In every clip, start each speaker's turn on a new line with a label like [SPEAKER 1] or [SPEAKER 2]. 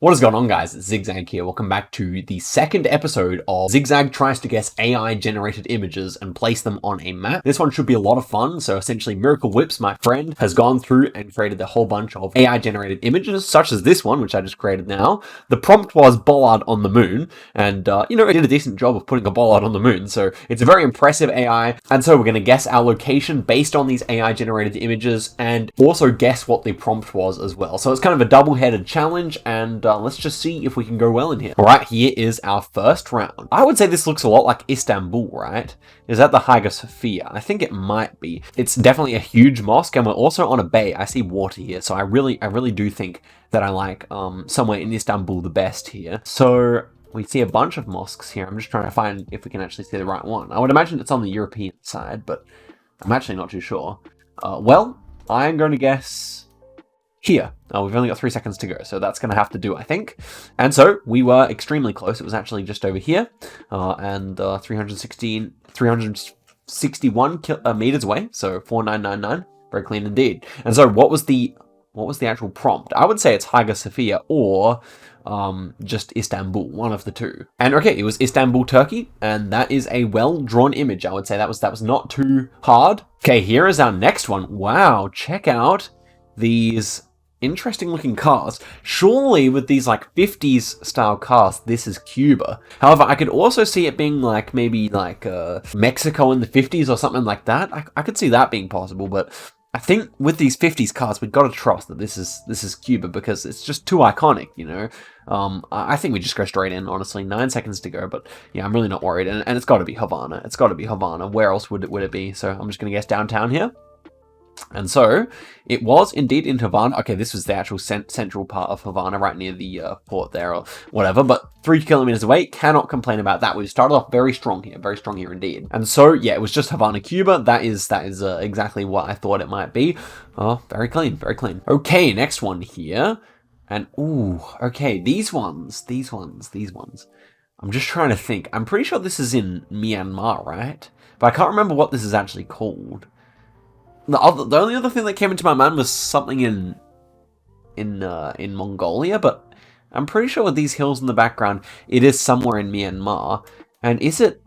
[SPEAKER 1] What is going on, guys? It's Zigzag here. Welcome back to the second episode of Zigzag tries to guess AI generated images and place them on a map. This one should be a lot of fun. So essentially Miracle Whips, my friend, has gone through and created a whole bunch of AI generated images, such as this one, which I just created now. The prompt was bollard on the moon, and it did a decent job of putting a bollard on the moon. So it's a very impressive AI. And so we're going to guess our location based on these AI generated images and also guess what the prompt was as well. So it's kind of a double-headed challenge, and let's just see if we can go well in here. All right, here is our first round. I would say this looks a lot like Istanbul, right? Is that the Hagia Sophia? I think it might be. It's definitely a huge mosque, and we're also on a bay. I see water here, so I really do think that I like somewhere in Istanbul the best here. So we see a bunch of mosques here. I'm just trying to find if we can actually see the right one. I would imagine it's on the European side, but I'm actually not too sure. Well, I'm going to guess here. We've only got 3 seconds to go, so that's going to have to do, I think. And so we were extremely close. It was actually just over here, and 361 meters away, so 4999. Very clean indeed. And so what was the actual prompt? I would say it's Hagia Sophia or just Istanbul, one of the two. And okay, it was Istanbul, Turkey, and that is a well-drawn image. I would say that was not too hard. Okay, here is our next one. Wow, check out these interesting looking cars. Surely with these like 50s style cars, this is Cuba. However, I could also see it being like maybe like Mexico in the 50s or something like that. I could see that being possible, but I think with these 50s cars, we've got to trust that this is Cuba because it's just too iconic, you know. I think we just go straight in, honestly. 9 seconds to go, but yeah, I'm really not worried. And it's got to be Havana. It's got to be Havana. Where else would it be? So I'm just going to guess downtown here. And so it was indeed in Havana. Okay, this was the actual central part of Havana, right near the port there or whatever. But 3 kilometers away, cannot complain about that. We started off very strong here indeed. And so yeah, it was just Havana, Cuba. That is exactly what I thought it might be. Oh, very clean, very clean. Okay, next one here. And ooh, okay, these ones. I'm just trying to think. I'm pretty sure this is in Myanmar, right? But I can't remember what this is actually called. The only other thing that came into my mind was something in Mongolia, but I'm pretty sure with these hills in the background, it is somewhere in Myanmar. And is it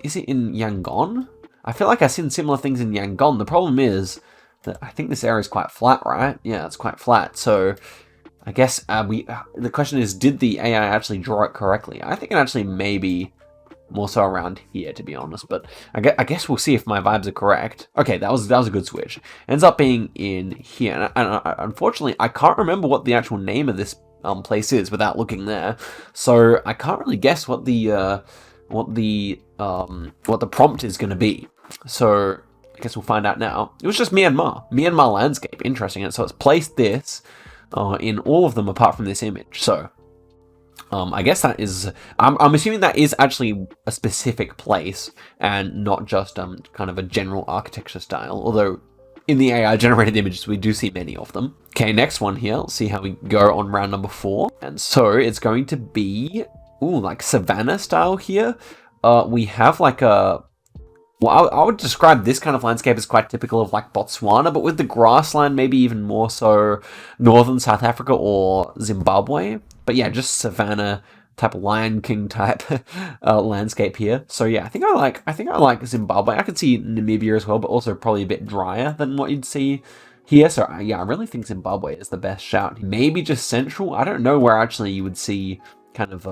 [SPEAKER 1] in Yangon? I feel like I've seen similar things in Yangon. The problem is that I think this area is quite flat, right? Yeah, it's quite flat. So I guess the question is, did the AI actually draw it correctly? I think it actually maybe more so around here, to be honest, but I guess we'll see if my vibes are correct. Okay, that was a good switch. Ends up being in here, and unfortunately, I can't remember what the actual name of this place is without looking there, so I can't really guess what the prompt is going to be. So I guess we'll find out now. It was just Myanmar landscape. Interesting, and so it's placed this in all of them apart from this image. So I guess that is, I'm assuming that is actually a specific place and not just kind of a general architecture style, although in the AI generated images we do see many of them. Okay, next one here. Let's see how we go on round number 4. And so it's going to be, like savannah style here. We have like a, well, I would describe this kind of landscape as quite typical of like Botswana, but with the grassland maybe even more so northern South Africa or Zimbabwe. But yeah, just savannah type, Lion King type landscape here. So yeah, I think I like Zimbabwe. I could see Namibia as well, but also probably a bit drier than what you'd see here. So yeah, I really think Zimbabwe is the best shout. Maybe just central. I don't know where actually you would see kind of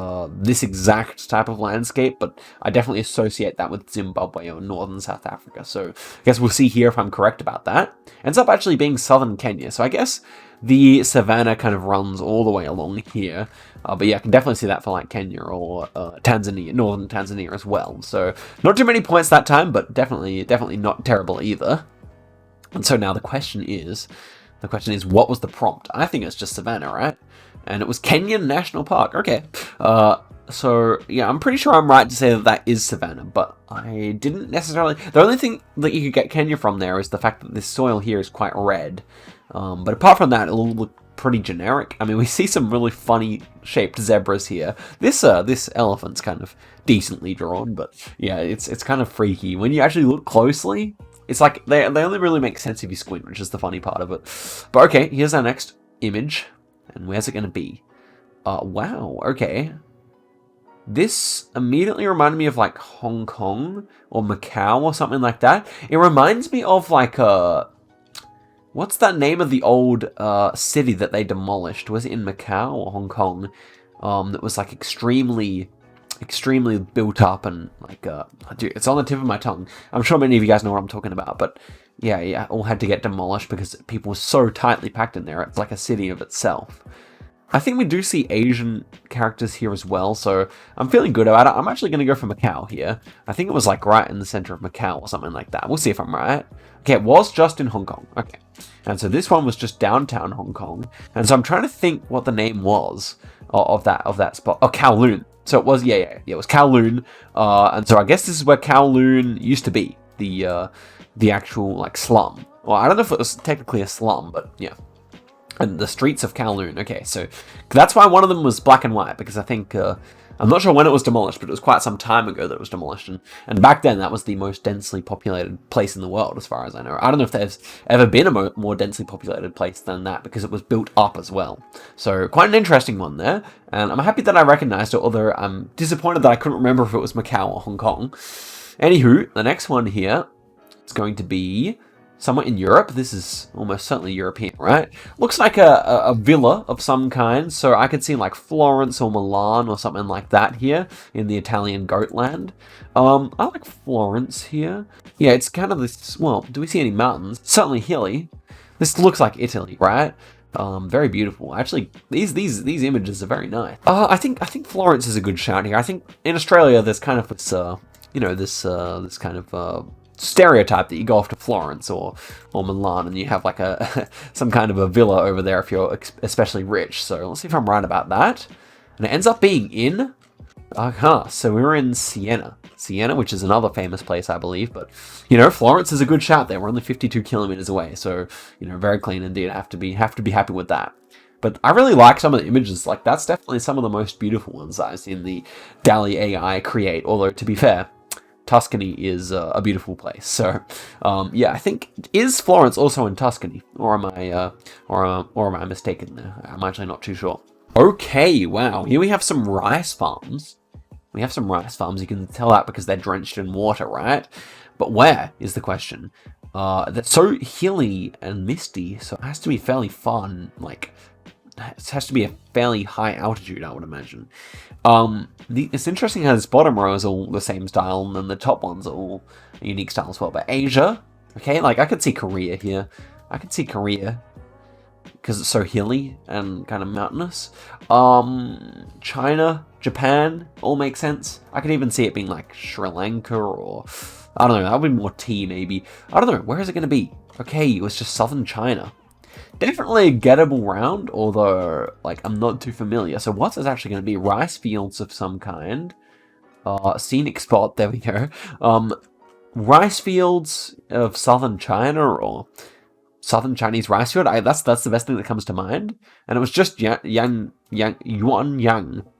[SPEAKER 1] this exact type of landscape, but I definitely associate that with Zimbabwe or northern South Africa. So I guess we'll see here if I'm correct about that. Ends up actually being southern Kenya. So I guess the savannah kind of runs all the way along here. But yeah, I can definitely see that for like Kenya or Tanzania, northern Tanzania as well. So not too many points that time, but definitely not terrible either. And so now the question is, what was the prompt? I think it's just savannah, right? And it was Kenyan National Park. Okay. So yeah, I'm pretty sure I'm right to say that is savannah, but I didn't necessarily. The only thing that you could get Kenya from there is the fact that this soil here is quite red. But apart from that, it'll look pretty generic. I mean, we see some really funny shaped zebras here. This elephant's kind of decently drawn, but yeah, it's kind of freaky. When you actually look closely, it's like they only really make sense if you squint, which is the funny part of it. But okay, here's our next image. And where's it going to be? Wow, okay. This immediately reminded me of like Hong Kong or Macau or something like that. It reminds me of like what's that name of the old city that they demolished? Was it in Macau or Hong Kong? That was like extremely built up and like dude, it's on the tip of my tongue. I'm sure many of you guys know what I'm talking about, but yeah, all had to get demolished because people were so tightly packed in there. It's like a city of itself. I think we do see Asian characters here as well, so I'm feeling good about it. I'm actually going to go for Macau here. I think it was like right in the center of Macau or something like that. We'll see if I'm right. Okay, it was just in Hong Kong. Okay. And so this one was just downtown Hong Kong. And so I'm trying to think what the name was of that spot. Oh, Kowloon. So it was, yeah, it was Kowloon. And so I guess this is where Kowloon used to be, the actual like slum. Well, I don't know if it was technically a slum, but yeah. And the streets of Kowloon. Okay, so that's why one of them was black and white, because I think, I'm not sure when it was demolished, but it was quite some time ago that it was demolished. And back then, that was the most densely populated place in the world, as far as I know. I don't know if there's ever been a more densely populated place than that, because it was built up as well. So quite an interesting one there. And I'm happy that I recognized it, although I'm disappointed that I couldn't remember if it was Macau or Hong Kong. Anywho, the next one here is going to be somewhere in Europe. This is almost certainly European, right? Looks like a villa of some kind, so I could see like Florence or Milan or something like that here in the Italian Goatland. I like Florence here. Yeah, it's kind of this, well, do we see any mountains? Certainly hilly. This looks like Italy, right? Very beautiful. Actually, these images are very nice. I think Florence is a good shout here. I think in Australia there's kind of this, this kind of stereotype that you go off to Florence or Milan and you have like some kind of a villa over there if you're especially rich. So let's see if I'm right about that. And it ends up being in so we were in Siena, which is another famous place, I believe. But Florence is a good shout there. We're only 52 kilometers away, so very clean indeed. I have to be happy with that. But I really like some of the images. Like, that's definitely some of the most beautiful ones I've seen the DALLE AI create. Although, to be fair, Tuscany is a beautiful place. So, yeah, I think, is Florence also in Tuscany? Or am I mistaken there? I'm actually not too sure. Okay, wow. Here we have some rice farms. You can tell that because they're drenched in water, right? But where is the question? That's so hilly and misty, so it has to be fairly fun, like, it has to be a fairly high altitude, I would imagine. It's interesting how this bottom row is all the same style, and then the top ones are all a unique style as well. But Asia, okay, like I could see Korea here. Because it's so hilly and kind of mountainous. China, Japan, all make sense. I could even see it being like Sri Lanka or, I don't know, that would be more tea maybe. I don't know, where is it going to be? Okay, it was just southern China. Definitely a gettable round, although, like, I'm not too familiar. So what's this actually going to be? Rice fields of some kind. Scenic spot, there we go. Rice fields of southern China, or southern Chinese rice field. That's the best thing that comes to mind. And it was just Yuanyang,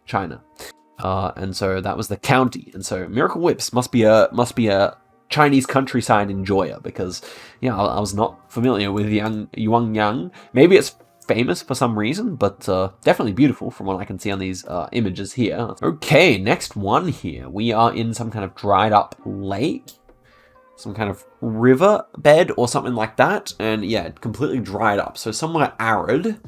[SPEAKER 1] China. And so that was the county. And so Miracle Whips must be a Chinese countryside enjoyer, because I was not familiar with Yuanyang. Maybe it's famous for some reason, but definitely beautiful from what I can see on these images here. Okay, next one here. We are in some kind of dried up lake, some kind of river bed or something like that, and yeah, completely dried up, so somewhat arid.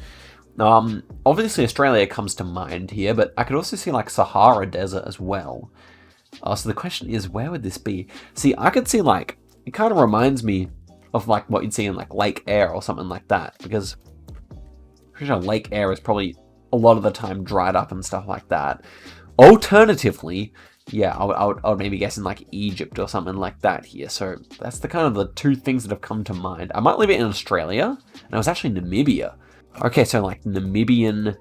[SPEAKER 1] Obviously Australia comes to mind here, but I could also see like Sahara Desert as well. So the question is, where would this be? See, I could see, like, it kind of reminds me of like what you'd see in like Lake Eyre or something like that, because I'm pretty sure Lake Eyre is probably a lot of the time dried up and stuff like that. Alternatively, yeah, I would maybe guess in like Egypt or something like that here. So that's the kind of the two things that have come to mind. I might leave it in Australia, and it was actually Namibia. Okay, so like Namibian.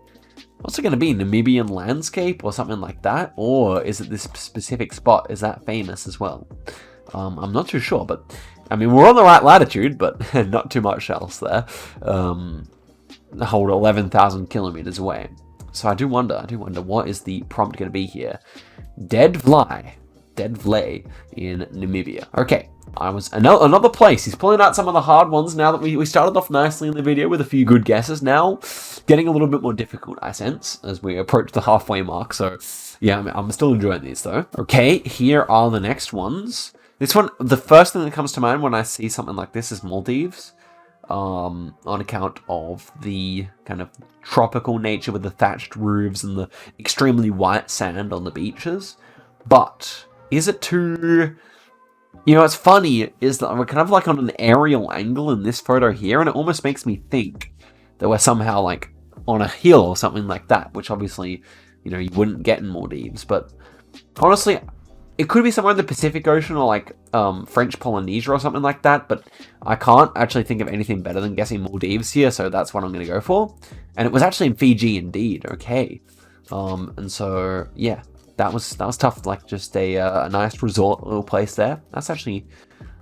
[SPEAKER 1] What's it going to be? Namibian landscape or something like that? Or is it this specific spot? Is that famous as well? I'm not too sure, but I mean, we're on the right latitude, but not too much else there. A whole 11,000 kilometers away. So I do wonder what is the prompt going to be here? Dead fly. Vlei in Namibia. Okay, I was another place. He's pulling out some of the hard ones now that we started off nicely in the video with a few good guesses. Now, getting a little bit more difficult, I sense, as we approach the halfway mark. So, yeah, I'm still enjoying these, though. Okay, here are the next ones. This one, the first thing that comes to mind when I see something like this is Maldives. On account of the kind of tropical nature with the thatched roofs and the extremely white sand on the beaches. But is it too... You know, what's funny is that we're kind of like on an aerial angle in this photo here, and it almost makes me think that we're somehow like on a hill or something like that, which obviously, you know, you wouldn't get in Maldives. But honestly, it could be somewhere in the Pacific Ocean or like French Polynesia or something like that, but I can't actually think of anything better than guessing Maldives here, so that's what I'm going to go for. And it was actually in Fiji indeed, okay. And so, yeah, that was tough, like just a nice resort little place there. That's actually,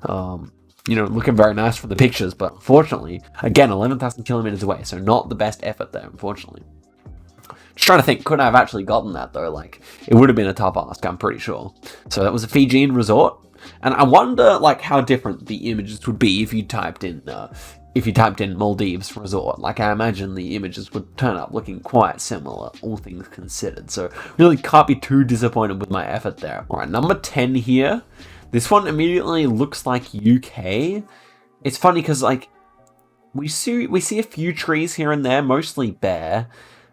[SPEAKER 1] you know, looking very nice from the pictures, but unfortunately, again, 11,000 kilometers away, so not the best effort there, unfortunately. Just trying to think, could I have actually gotten that though? Like, it would have been a tough ask, I'm pretty sure. So that was a Fijian resort, and I wonder like how different the images would be if you typed in Maldives resort. Like, I imagine the images would turn up looking quite similar, all things considered. So really can't be too disappointed with my effort there. All right, number 10 here. This one immediately looks like UK. It's funny because like we see a few trees here and there, mostly bare.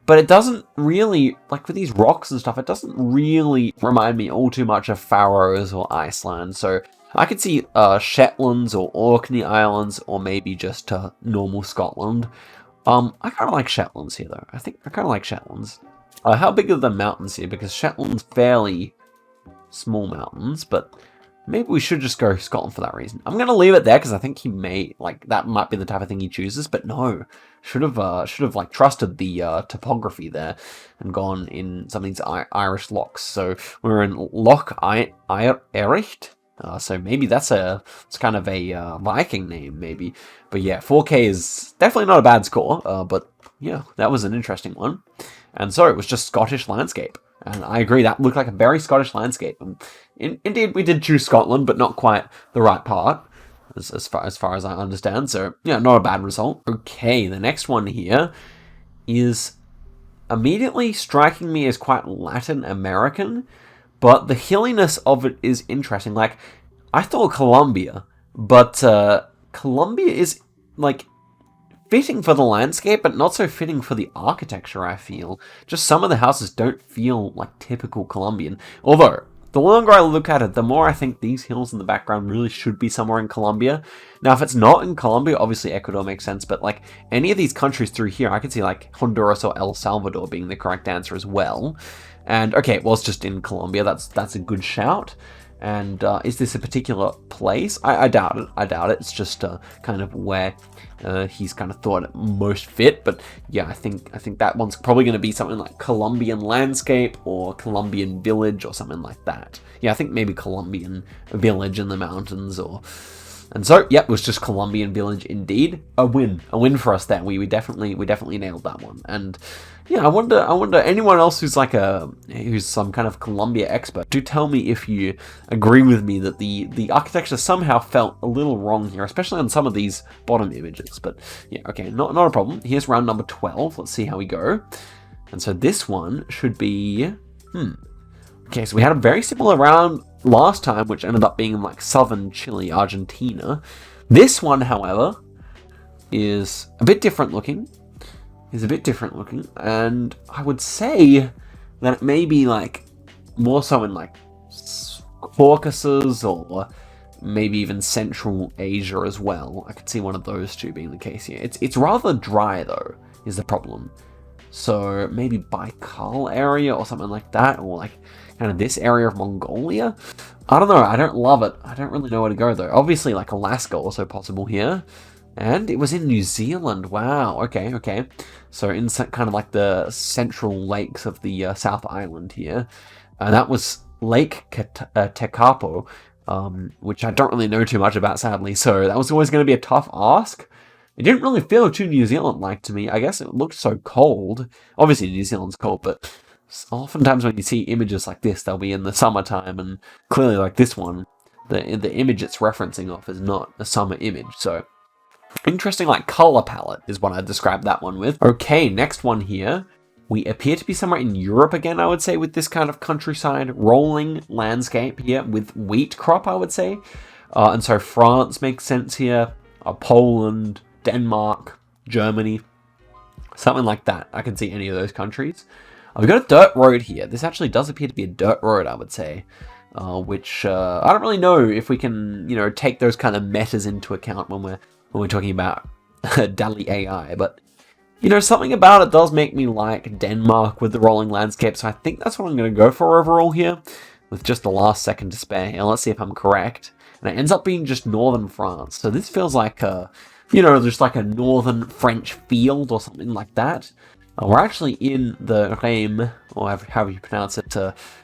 [SPEAKER 1] But it doesn't really, like with these rocks and stuff, it doesn't really remind me all too much of Faroes or Iceland. So I could see Shetlands or Orkney Islands, or maybe just normal Scotland. I kind of like Shetlands here though. I kind of like Shetlands. How big are the mountains here? Because Shetland's fairly small mountains, but maybe we should just go Scotland for that reason. I'm going to leave it there because I think he may, like, that might be the type of thing he chooses, but no. Should have like trusted the topography there and gone in some of these Irish locks. So we're in Loch Arid. So maybe it's kind of a Viking name, maybe. But yeah, 4K is definitely not a bad score. But yeah, that was an interesting one. And so it was just Scottish landscape. And I agree, that looked like a very Scottish landscape. Indeed, we did choose Scotland, but not quite the right part, as far as I understand. So, yeah, not a bad result. Okay, the next one here is immediately striking me as quite Latin American, but the hilliness of it is interesting. Like, I thought Colombia, but Colombia is, like, fitting for the landscape, but not so fitting for the architecture, I feel. Just some of the houses don't feel like typical Colombian. Although, the longer I look at it, the more I think these hills in the background really should be somewhere in Colombia. Now, if it's not in Colombia, obviously Ecuador makes sense, but like any of these countries through here, I could see like Honduras or El Salvador being the correct answer as well. And okay, well, it's just in Colombia. That's a good shout. And is this a particular place? I doubt it. I doubt it. It's just kind of where he's kind of thought it most fit. But yeah, I think that one's probably going to be something like Colombian landscape or Colombian village or something like that. Yeah, I think maybe Colombian village in the mountains or... And so, yep, it was just Colombian village indeed. A win for us there. We definitely nailed that one. And yeah, I wonder anyone else who's some kind of Colombia expert, do tell me if you agree with me that the architecture somehow felt a little wrong here, especially on some of these bottom images. But yeah, okay, not a problem. Here's round number 12. Let's see how we go. And so this one should be okay, so we had a very similar round last time, which ended up being in like southern Chile, Argentina. This one, however, is a bit different looking. And I would say that it may be like more so in like Caucasus or maybe even Central Asia as well. I could see one of those two being the case here. It's rather dry though, is the problem. So maybe Baikal area or something like that, or like kind of this area of Mongolia. I don't know, I don't love it. I don't really know where to go though. Obviously like Alaska also possible here. And it was in New Zealand. Wow, okay. So in kind of like the central lakes of the South Island here. And that was Lake Tekapo, which I don't really know too much about, sadly. So that was always going to be a tough ask. It didn't really feel too New Zealand-like to me. I guess it looked so cold. Obviously, New Zealand's cold, but oftentimes when you see images like this, they'll be in the summertime, and clearly like this one, the image it's referencing off is not a summer image. So interesting, like, color palette is what I described that one with. Okay, next one here. We appear to be somewhere in Europe again, I would say, with this kind of countryside, rolling landscape here with wheat crop, I would say. And so France makes sense here, Poland, Denmark, Germany, something like that. I can see any of those countries. We've got a dirt road here. This actually does appear to be a dirt road, I would say, which I don't really know if we can, you know, take those kind of metas into account when we're talking about DALLE AI, but you know, something about it does make me like Denmark with the rolling landscape, so I think that's what I'm going to go for overall here, with just the last second to spare. And let's see if I'm correct. And it ends up being just northern France, so this feels like you know, just like a northern French field or something like that. We're actually in the Reims, or however you pronounce it,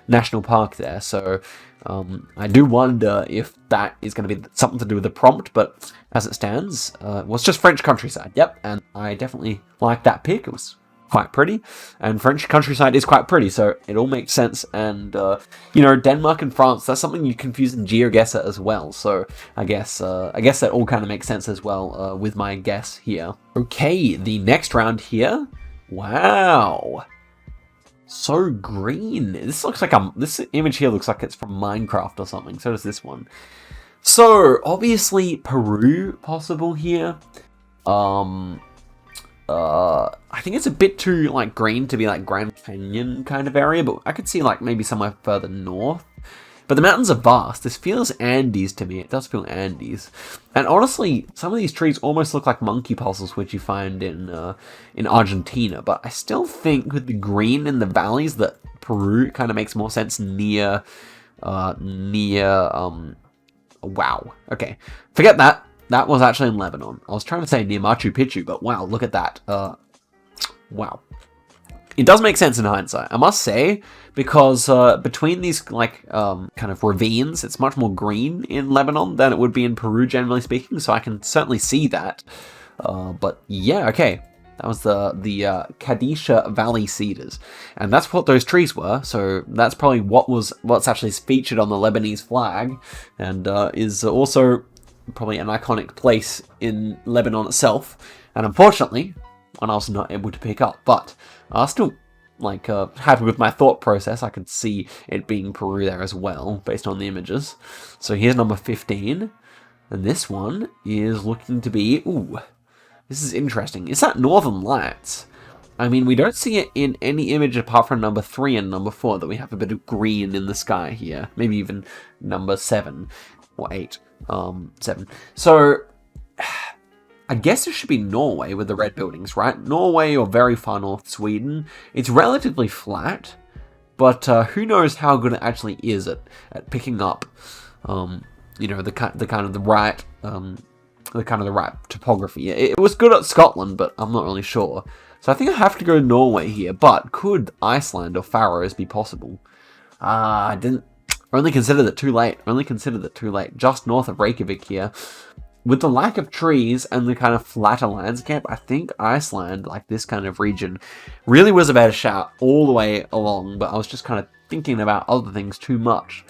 [SPEAKER 1] national park there, so I do wonder if that is going to be something to do with the prompt, but as it stands, well, it's just French countryside, yep, and I definitely like that pick. It was quite pretty, and French countryside is quite pretty, so it all makes sense. And you know, Denmark and France, that's something you confuse in GeoGuessr as well, so I guess that all kind of makes sense as well with my guess here. Okay, the next round here. Wow, so green. This looks like this image here looks like it's from Minecraft or something. So does this one. So obviously Peru possible here. I think it's a bit too like green to be like Grand Canyon kind of area, but I could see like maybe somewhere further north. But the mountains are vast. This feels Andes to me. It does feel Andes. And honestly, some of these trees almost look like monkey puzzles, which you find in Argentina. But I still think with the green in the valleys that Peru kind of makes more sense near, wow. Okay. Forget that. That was actually in Lebanon. I was trying to say near Machu Picchu, but wow, look at that. Wow. It does make sense in hindsight, I must say, because between these like kind of ravines, it's much more green in Lebanon than it would be in Peru, generally speaking. So I can certainly see that. But yeah, okay, that was the Kadisha Valley cedars, and that's what those trees were. So that's probably what's actually featured on the Lebanese flag, and is also probably an iconic place in Lebanon itself. And unfortunately, one I was not able to pick up, but still like happy with my thought process. I could see it being Peru there as well, based on the images. So here's number 15, and this one is looking to be, ooh, this is interesting. Is that Northern Lights? I mean, we don't see it in any image apart from number 3 and number 4, that we have a bit of green in the sky here. Maybe even number 7 or 8, 7. So I guess it should be Norway with the red buildings, right? Norway or very far north Sweden. It's relatively flat, but who knows how good it actually is at picking up, you know, the kind of the right topography. It was good at Scotland, but I'm not really sure. So I think I have to go Norway here. But could Iceland or Faroes be possible? I didn't. Only considered it too late. Just north of Reykjavik here. With the lack of trees and the kind of flatter landscape, I think Iceland, like this kind of region, really was a better shout all the way along, but I was just kind of thinking about other things too much.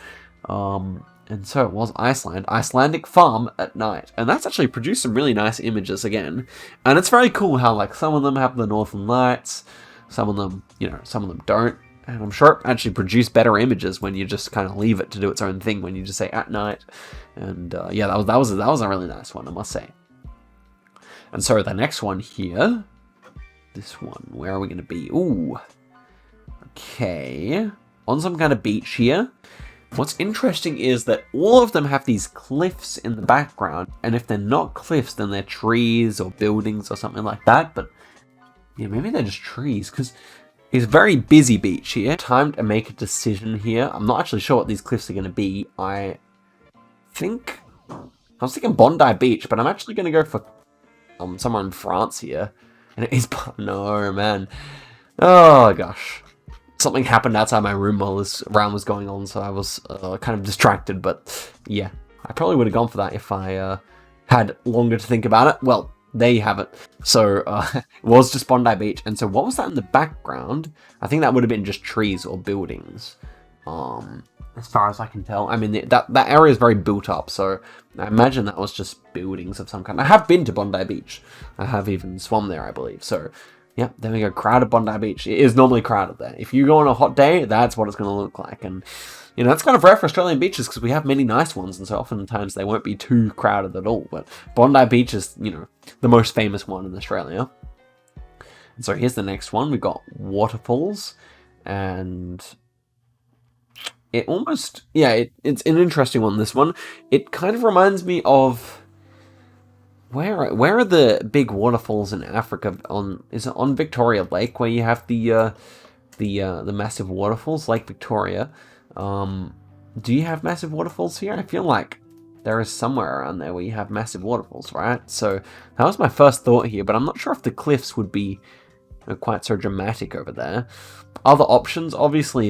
[SPEAKER 1] And so it was Iceland, Icelandic farm at night. And that's actually produced some really nice images again. And it's very cool how like some of them have the Northern Lights, some of them, you know, some of them don't. And I'm sure it actually produced better images when you just kind of leave it to do its own thing, when you just say at night. And yeah, that was a really nice one, I must say. And so the next one here, this one, where are we going to be? Ooh, okay, on some kind of beach here. What's interesting is that all of them have these cliffs in the background, and if they're not cliffs, then they're trees or buildings or something like that. But yeah, maybe they're just trees, because it's a very busy beach here. Time to make a decision here. I'm not actually sure what these cliffs are going to be. I was thinking Bondi Beach, but I'm actually going to go for somewhere in France here. And it is, no, man. Oh, gosh. Something happened outside my room while this round was going on, so I was kind of distracted. But yeah, I probably would have gone for that if I had longer to think about it. Well, there you have it. So it was just Bondi Beach. And so what was that in the background? I think that would have been just trees or buildings. As far as I can tell. I mean, that area is very built up, so I imagine that was just buildings of some kind. I have been to Bondi Beach. I have even swum there, I believe. So, yeah, there we go. Crowded Bondi Beach. It is normally crowded there. If you go on a hot day, that's what it's going to look like. And, you know, that's kind of rare for Australian beaches because we have many nice ones, and so oftentimes they won't be too crowded at all. But Bondi Beach is, you know, the most famous one in Australia. And so here's the next one. We've got Waterfalls, and it almost, yeah, it's an interesting one, this one. It kind of reminds me of, where are the big waterfalls in Africa? Is it on Victoria Lake where you have the massive waterfalls, Lake Victoria? Do you have massive waterfalls here? I feel like there is somewhere around there where you have massive waterfalls, right? So that was my first thought here, but I'm not sure if the cliffs would be quite so dramatic over there. Other options, obviously,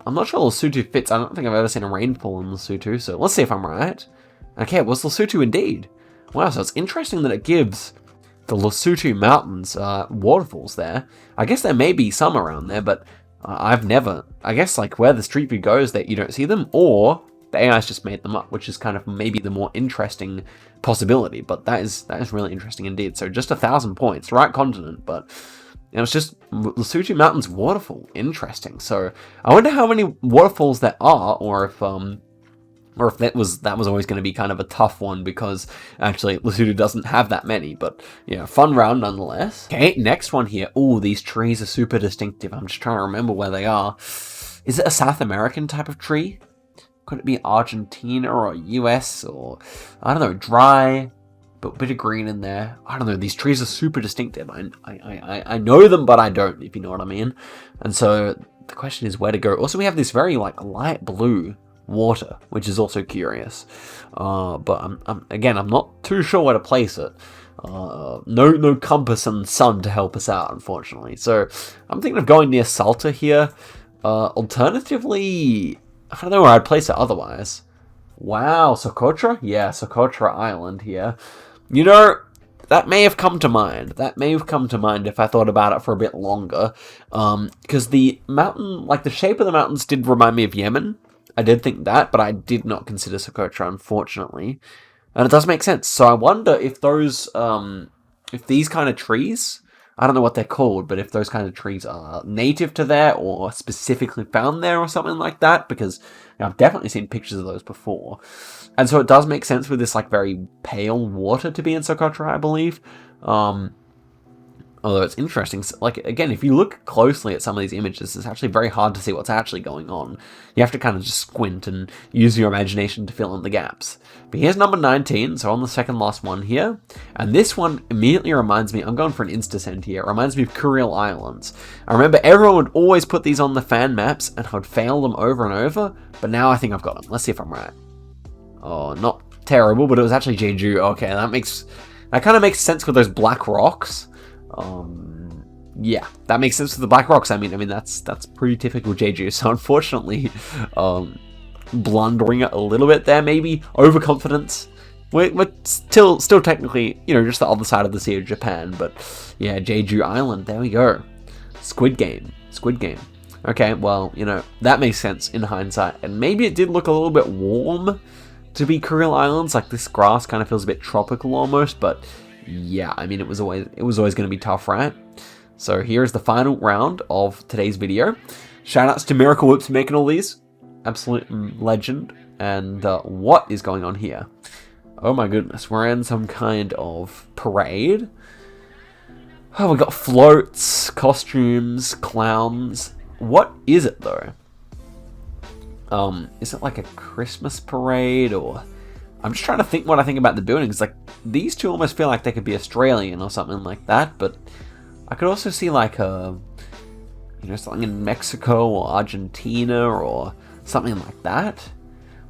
[SPEAKER 1] I'm not sure Lesotho fits. I don't think I've ever seen a rainfall in Lesotho, so let's see if I'm right. Okay, it was Lesotho indeed. Wow, so it's interesting that it gives the Lesotho Mountains waterfalls there. I guess there may be some around there, but I've never... I guess, like, where the Street View goes, that you don't see them, or the AI's just made them up, which is kind of maybe the more interesting possibility, but that is really interesting indeed. So just 1,000 points, right continent, but... And it's just Lesotho Mountains waterfall. Interesting. So I wonder how many waterfalls there are, or if that was always going to be kind of a tough one because actually Lesotho doesn't have that many. But yeah, fun round nonetheless. Okay, next one here. Oh, these trees are super distinctive. I'm just trying to remember where they are. Is it a South American type of tree? Could it be Argentina or US or I don't know, dry? But a bit of green in there. I don't know, these trees are super distinctive. I know them, but I don't, if you know what I mean. And so the question is where to go. Also, we have this very like light blue water, which is also curious. But I'm not too sure where to place it. No compass and sun to help us out, unfortunately. So I'm thinking of going near Salta here. Alternatively, I don't know where I'd place it otherwise. Wow, Socotra? Yeah, Socotra Island here. You know, that may have come to mind. That may have come to mind if I thought about it for a bit longer. Because the mountain, like the shape of the mountains did remind me of Yemen. I did think that, but I did not consider Socotra, unfortunately. And it does make sense. So I wonder if those, if these kind of trees, I don't know what they're called, but if those kind of trees are native to there or specifically found there or something like that, because you know, I've definitely seen pictures of those before. And so it does make sense with this like very pale water to be in Socotra, I believe. Although it's interesting, like again, if you look closely at some of these images, it's actually very hard to see what's actually going on. You have to kind of just squint and use your imagination to fill in the gaps. But here's number 19, so on the second last one here. And this one immediately reminds me, I'm going for an Insta-send here, it reminds me of Kuril Islands. I remember everyone would always put these on the fan maps and I would fail them over and over, but now I think I've got them. Let's see if I'm right. Oh, not terrible, but it was actually Jeju. Okay, that kind of makes sense with those black rocks. Yeah, that makes sense with the black rocks. I mean that's pretty typical Jeju. So unfortunately, blundering it a little bit there, maybe overconfidence. We're still technically, you know, just the other side of the sea of Japan. But yeah, Jeju Island. There we go. Squid Game. Okay, well, you know, that makes sense in hindsight, and maybe it did look a little bit warm to be Kuril Islands. Like this grass kind of feels a bit tropical almost, but. Yeah, I mean, it was always going to be tough, right? So here's the final round of today's video. Shoutouts to Miracle Whips for making all these. Absolute legend. And what is going on here? Oh my goodness, we're in some kind of parade. Oh, we got floats, costumes, clowns. What is it though? Is it like a Christmas parade or... I'm just trying to think what I think about the buildings. Like, these two almost feel like they could be Australian or something like that, but I could also see like a, you know, something in Mexico or Argentina or something like that.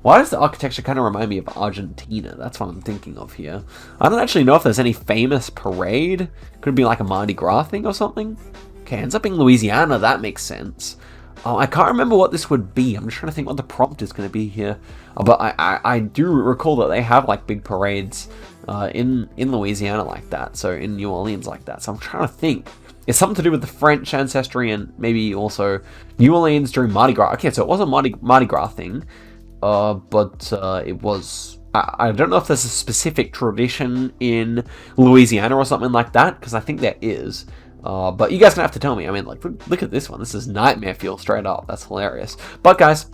[SPEAKER 1] Why does the architecture kind of remind me of Argentina? That's what I'm thinking of here. I don't actually know if there's any famous parade. Could it be like a Mardi Gras thing or something? Okay, ends up being Louisiana. That makes sense. I can't remember what this would be. I'm just trying to think what the prompt is going to be here. But I do recall that they have like big parades in Louisiana like that. So in New Orleans like that. So I'm trying to think. It's something to do with the French ancestry and maybe also New Orleans during Mardi Gras. Okay, so it was a Mardi Gras thing. But it was... I don't know if there's a specific tradition in Louisiana or something like that. Because I think there is. But you guys gonna have to tell me. I mean, like, look at this one. This is nightmare fuel straight up. That's hilarious. But guys,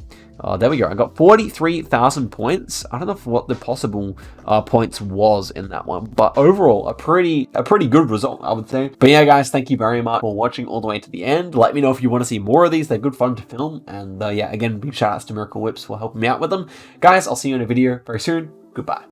[SPEAKER 1] there we go. I got 43,000 points. I don't know what the possible points was in that one, but overall, a pretty good result, I would say. But yeah, guys, thank you very much for watching all the way to the end. Let me know if you want to see more of these. They're good fun to film. And yeah, again, big shout outs to Miracle Whips for helping me out with them. Guys, I'll see you in a video very soon. Goodbye.